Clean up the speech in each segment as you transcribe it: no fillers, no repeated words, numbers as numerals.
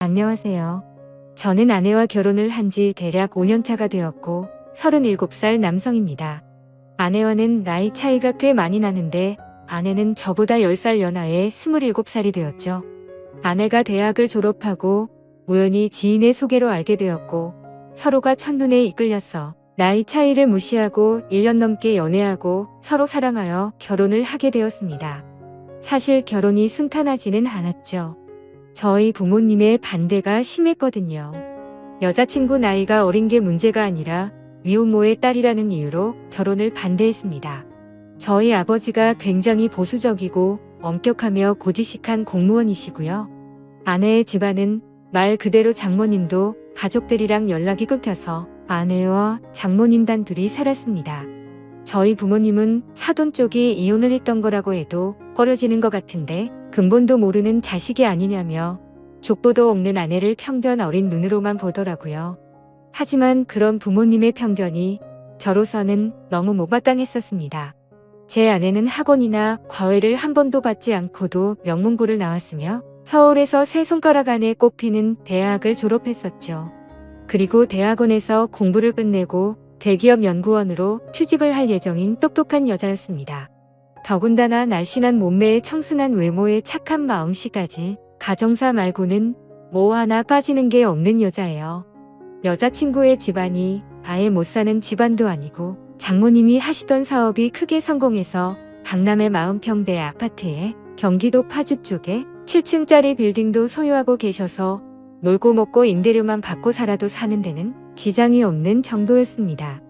안녕하세요. 저는 아내와 결혼을 한 지 대략 5년 차가 되었고 37살 남성입니다. 아내와는 나이 차이가 꽤 많이 나는데 아내는 저보다 10살 연하의 27살이 되었죠. 아내가 대학을 졸업하고 우연히 지인의 소개로 알게 되었고 서로가 첫눈에 이끌려서 나이 차이를 무시하고 1년 넘게 연애하고 서로 사랑하여 결혼을 하게 되었습니다. 사실 결혼이 순탄하지는 않았죠. 저희 부모님의 반대가 심했거든요. 여자친구 나이가 어린 게 문제가 아니라 위혼모의 딸이라는 이유로 결혼을 반대했습니다. 저희 아버지가 굉장히 보수적이고 엄격하며 고지식한 공무원이시고요. 아내의 집안은 말 그대로 장모님도 가족들이랑 연락이 끊겨서 아내와 장모님 단둘이 살았습니다. 저희 부모님은 사돈 쪽이 이혼을 했던 거라고 해도 꺼려지는 것 같은데 근본도 모르는 자식이 아니냐며 족보도 없는 아내를 편견 어린 눈으로만 보더라고요. 하지만 그런 부모님의 편견이 저로서는 너무 못마땅했었습니다. 제 아내는 학원이나 과외를 한 번도 받지 않고도 명문고를 나왔으며 서울에서 세 손가락 안에 꼽히는 대학을 졸업했었죠. 그리고 대학원에서 공부를 끝내고 대기업 연구원으로 취직을 할 예정인 똑똑한 여자였습니다. 더군다나 날씬한 몸매에 청순한 외모에 착한 마음씨까지 가정사 말고는 뭐 하나 빠지는 게 없는 여자예요. 여자친구의 집안이 아예 못 사는 집안도 아니고 장모님이 하시던 사업이 크게 성공해서 강남의 40평대 아파트에 경기도 파주 쪽에 7층짜리 빌딩도 소유하고 계셔서 놀고 먹고 임대료만 받고 살아도 사는 데는 지장이 없는 정도였습니다.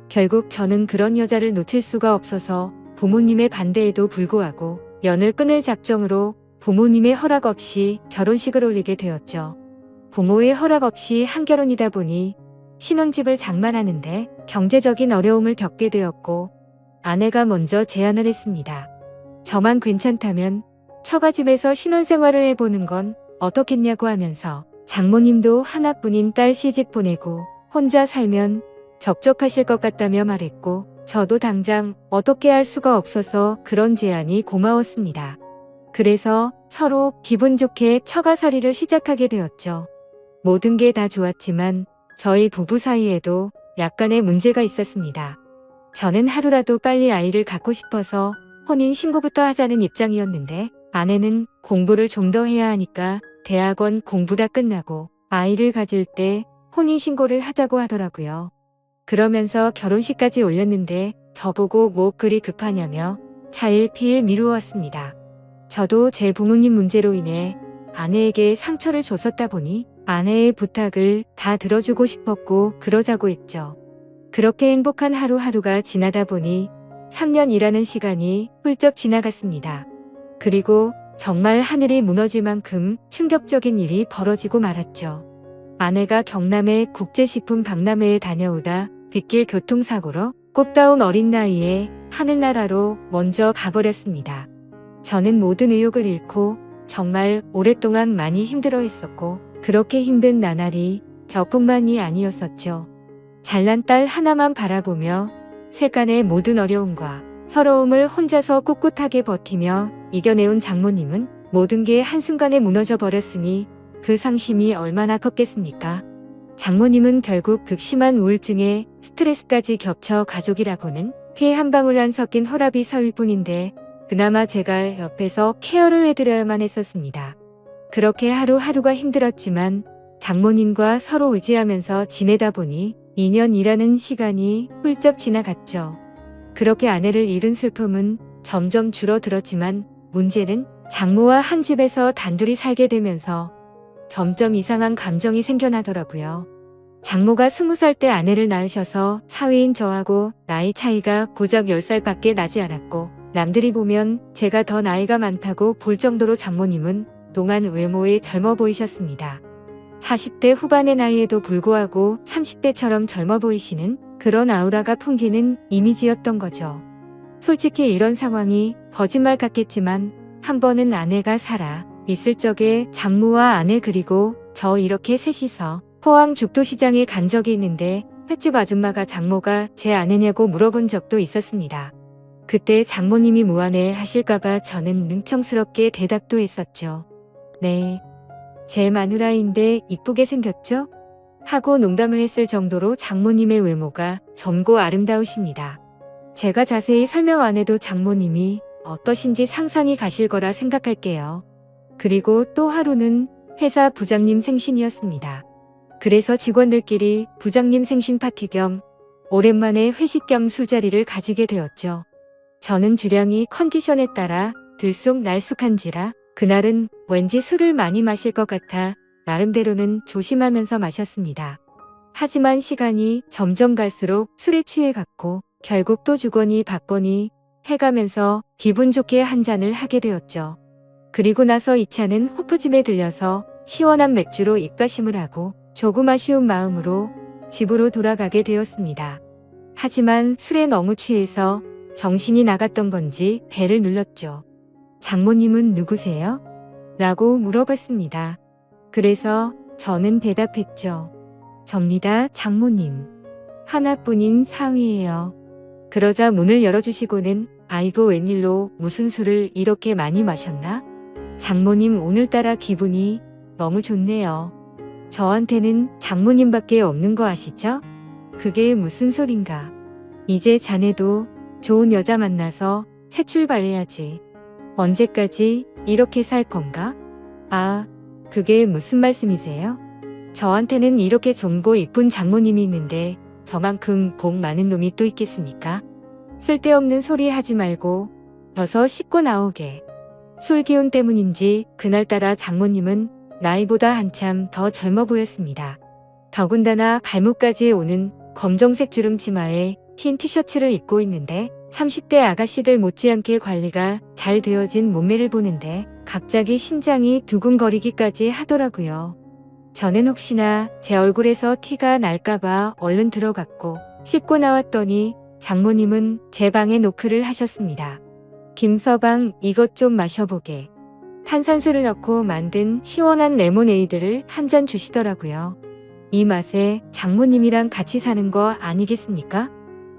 결국 저는 그런 여자를 놓칠 수가 없어서 부모님의 반대에도 불구하고 연을 끊을 작정으로 부모님의 허락 없이 결혼식을 올리게 되었죠. 부모의 허락 없이 한 결혼이다 보니 신혼집을 장만하는데 경제적인 어려움을 겪게 되었고 아내가 먼저 제안을 했습니다. 저만 괜찮다면 처가집에서 신혼생활을 해보는 건 어떻겠냐고 하면서 장모님도 하나뿐인 딸 시집 보내고 혼자 살면 적적하실 것 같다며 말했고 저도 당장 어떻게 할 수가 없어서 그런 제안이 고마웠습니다. 그래서 서로 기분 좋게 처가살이를 시작하게 되었죠. 모든 게 다 좋았지만 저희 부부 사이에도 약간의 문제가 있었습니다. 저는 하루라도 빨리 아이를 갖고 싶어서 혼인신고부터 하자는 입장이었는데 아내는 공부를 좀 더 해야 하니까 대학원 공부 다 끝나고 아이를 가질 때 혼인신고를 하자고 하더라고요. 그러면서 결혼식까지 올렸는데 저보고 뭐 그리 급하냐며 차일피일 미루었습니다. 저도 제 부모님 문제로 인해 아내에게 상처를 줬었다 보니 아내의 부탁을 다 들어주고 싶었고 그러자고 했죠. 그렇게 행복한 하루하루가 지나다 보니 3년이라는 시간이 훌쩍 지나갔습니다. 그리고 정말 하늘이 무너질 만큼 충격적인 일이 벌어지고 말았죠. 아내가 경남의 국제식품 박람회에 다녀오다 빗길 교통사고로 꽃다운 어린 나이에 하늘나라로 먼저 가버렸습니다. 저는 모든 의욕을 잃고 정말 오랫동안 많이 힘들어했었고 그렇게 힘든 나날이 벼뿐만이 아니었었죠. 잘난 딸 하나만 바라보며 세간의 모든 어려움과 서러움을 혼자서 꿋꿋하게 버티며 이겨내온 장모님은 모든 게 한순간에 무너져 버렸으니 그 상심이 얼마나 컸겠습니까? 장모님은 결국 극심한 우울증에 스트레스까지 겹쳐 가족이라고는 피 한 방울 안 섞인 혈압이 서일 뿐인데 그나마 제가 옆에서 케어를 해드려야만 했었습니다. 그렇게 하루하루가 힘들었지만 장모님과 서로 의지하면서 지내다 보니 2년이라는 시간이 훌쩍 지나갔죠. 그렇게 아내를 잃은 슬픔은 점점 줄어들었지만 문제는 장모와 한 집에서 단둘이 살게 되면서 점점 이상한 감정이 생겨나더라고요. 장모가 20살 때 아내를 낳으셔서 사위인 저하고 나이 차이가 고작 10살밖에 나지 않았고 남들이 보면 제가 더 나이가 많다고 볼 정도로 장모님은 동안 외모에 젊어 보이셨습니다. 40대 후반의 나이에도 불구하고 30대처럼 젊어 보이시는 그런 아우라가 풍기는 이미지였던 거죠. 솔직히 이런 상황이 거짓말 같겠지만 한 번은 아내가 살아 있을 적에 장모와 아내 그리고 저 이렇게 셋이서 포항 죽도시장에 간 적이 있는데 횟집 아줌마가 장모가 제 아내냐고 물어본 적도 있었습니다. 그때 장모님이 무안해 하실까봐 저는 능청스럽게 대답도 했었죠. 네. 제 마누라인데 이쁘게 생겼죠? 하고 농담을 했을 정도로 장모님의 외모가 젊고 아름다우십니다. 제가 자세히 설명 안 해도 장모님이 어떠신지 상상이 가실 거라 생각할게요. 그리고 또 하루는 회사 부장님 생신이었습니다. 그래서 직원들끼리 부장님 생신 파티 겸 오랜만에 회식 겸 술자리를 가지게 되었죠. 저는 주량이 컨디션에 따라 들쑥날쑥한지라 그날은 왠지 술을 많이 마실 것 같아 나름대로는 조심하면서 마셨습니다. 하지만 시간이 점점 갈수록 술에 취해갔고 결국 또 주거니 받거니 해가면서 기분 좋게 한 잔을 하게 되었죠. 그리고 나서 2차는 호프집에 들려서 시원한 맥주로 입가심을 하고 조금 아쉬운 마음으로 집으로 돌아가게 되었습니다. 하지만 술에 너무 취해서 정신이 나갔던 건지 배를 눌렀죠. 장모님은 누구세요? 라고 물어봤습니다. 그래서 저는 대답했죠. 접니다, 장모님. 하나뿐인 사위예요. 그러자 문을 열어주시고는 아이고 웬일로 무슨 술을 이렇게 많이 마셨나? 장모님 오늘따라 기분이 너무 좋네요. 저한테는 장모님밖에 없는 거 아시죠? 그게 무슨 소린가. 이제 자네도 좋은 여자 만나서 새 출발해야지. 언제까지 이렇게 살 건가? 아, 그게 무슨 말씀이세요? 저한테는 이렇게 젊고 이쁜 장모님이 있는데 저만큼 복 많은 놈이 또 있겠습니까? 쓸데없는 소리 하지 말고 어서 씻고 나오게. 술 기운 때문인지 그날따라 장모님은 나이보다 한참 더 젊어 보였습니다. 더군다나 발목까지 오는 검정색 주름 치마에 흰 티셔츠를 입고 있는데 30대 아가씨들 못지않게 관리가 잘 되어진 몸매를 보는데 갑자기 심장이 두근거리기까지 하더라고요. 저는 혹시나 제 얼굴에서 티가 날까봐 얼른 들어갔고 씻고 나왔더니 장모님은 제 방에 노크를 하셨습니다. 김서방, 이것 좀 마셔보게. 탄산수를 넣고 만든 시원한 레모네이드를 한 잔 주시더라고요. 이 맛에 장모님이랑 같이 사는 거 아니겠습니까?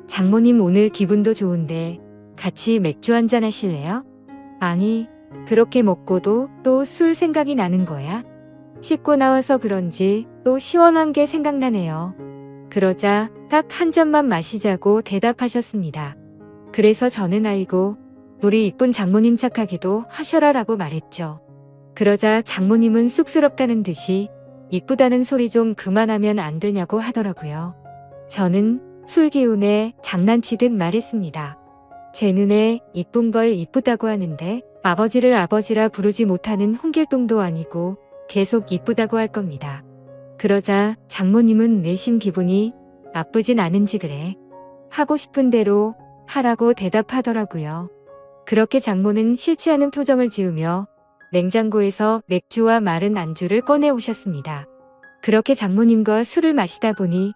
장모님 오늘 기분도 좋은데 같이 맥주 한잔 하실래요? 아니, 그렇게 먹고도 또 술 생각이 나는 거야? 씻고 나와서 그런지 또 시원한 게 생각나네요. 그러자 딱 한 잔만 마시자고 대답하셨습니다. 그래서 저는 아이고, 우리 이쁜 장모님 착하기도 하셔라라고 말했죠. 그러자 장모님은 쑥스럽다는 듯이 이쁘다는 소리 좀 그만하면 안 되냐고 하더라고요. 저는 술 기운에 장난치듯 말했습니다. 제 눈에 이쁜 걸 이쁘다고 하는데 아버지를 아버지라 부르지 못하는 홍길동도 아니고 계속 이쁘다고 할 겁니다. 그러자 장모님은 내심 기분이 나쁘진 않은지 그래. 하고 싶은 대로 하라고 대답하더라고요. 그렇게 장모는 싫지 않은 표정을 지으며 냉장고에서 맥주와 마른 안주를 꺼내 오셨습니다. 그렇게 장모님과 술을 마시다 보니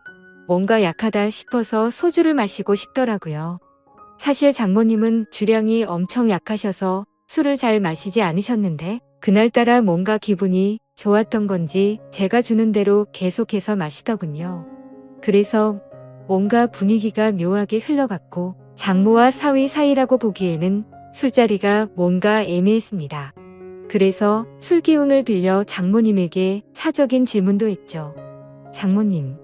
뭔가 약하다 싶어서 소주를 마시고 싶더라고요. 사실 장모님은 주량이 엄청 약하셔서 술을 잘 마시지 않으셨는데 그날따라 뭔가 기분이 좋았던 건지 제가 주는 대로 계속해서 마시더군요. 그래서 뭔가 분위기가 묘하게 흘러갔고 장모와 사위 사이라고 보기에는 술자리가 뭔가 애매했습니다. 그래서 술 기운을 빌려 장모님에게 사적인 질문도 했죠. 장모님,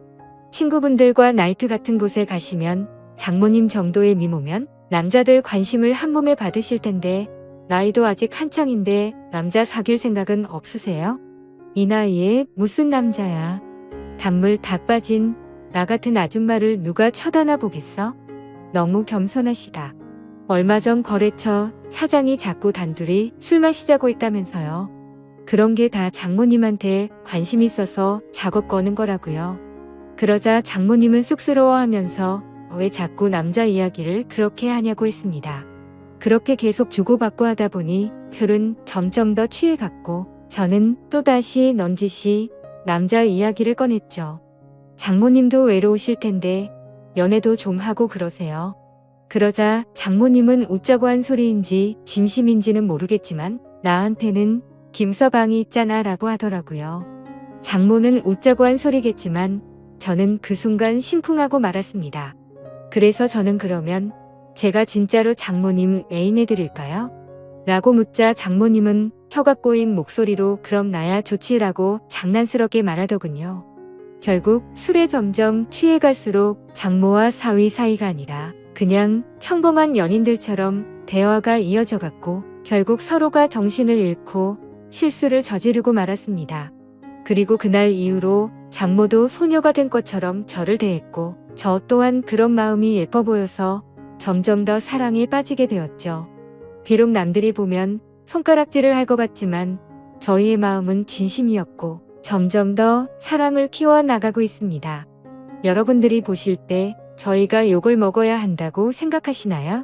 친구분들과 나이트 같은 곳에 가시면 장모님 정도의 미모면 남자들 관심을 한 몸에 받으실 텐데 나이도 아직 한창인데 남자 사귈 생각은 없으세요? 이 나이에 무슨 남자야. 단물 다 빠진 나 같은 아줌마를 누가 쳐다나 보겠어? 너무 겸손하시다. 얼마 전 거래처 사장이 자꾸 단둘이 술 마시자고 했다면서요. 그런 게 다 장모님한테 관심 있어서 작업 거는 거라고요. 그러자 장모님은 쑥스러워하면서 왜 자꾸 남자 이야기를 그렇게 하냐고 했습니다. 그렇게 계속 주고받고 하다 보니 술은 점점 더 취해갔고 저는 또다시 넌지시 남자 이야기를 꺼냈죠. 장모님도 외로우실 텐데 연애도 좀 하고 그러세요. 그러자 장모님은 웃자고 한 소리인지 진심인지는 모르겠지만 나한테는 김서방이 있잖아 라고 하더라고요. 장모는 웃자고 한 소리겠지만 저는 그 순간 심쿵하고 말았습니다. 그래서 저는 그러면 제가 진짜로 장모님 애인해드릴까요? 라고 묻자 장모님은 혀가 꼬인 목소리로 그럼 나야 좋지라고 장난스럽게 말하더군요. 결국 술에 점점 취해갈수록 장모와 사위 사이가 아니라 그냥 평범한 연인들처럼 대화가 이어져갔고 결국 서로가 정신을 잃고 실수를 저지르고 말았습니다. 그리고 그날 이후로 장모도 소녀가 된 것처럼 저를 대했고 저 또한 그런 마음이 예뻐 보여서 점점 더 사랑에 빠지게 되었죠. 비록 남들이 보면 손가락질을 할 것 같지만 저희의 마음은 진심이었고 점점 더 사랑을 키워나가고 있습니다. 여러분들이 보실 때 저희가 욕을 먹어야 한다고 생각하시나요?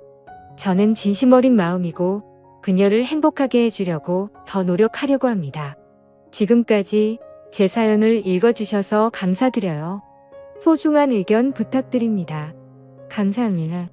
저는 진심 어린 마음이고 그녀를 행복하게 해주려고 더 노력하려고 합니다. 지금까지 제 사연을 읽어주셔서 감사드려요. 소중한 의견 부탁드립니다. 감사합니다.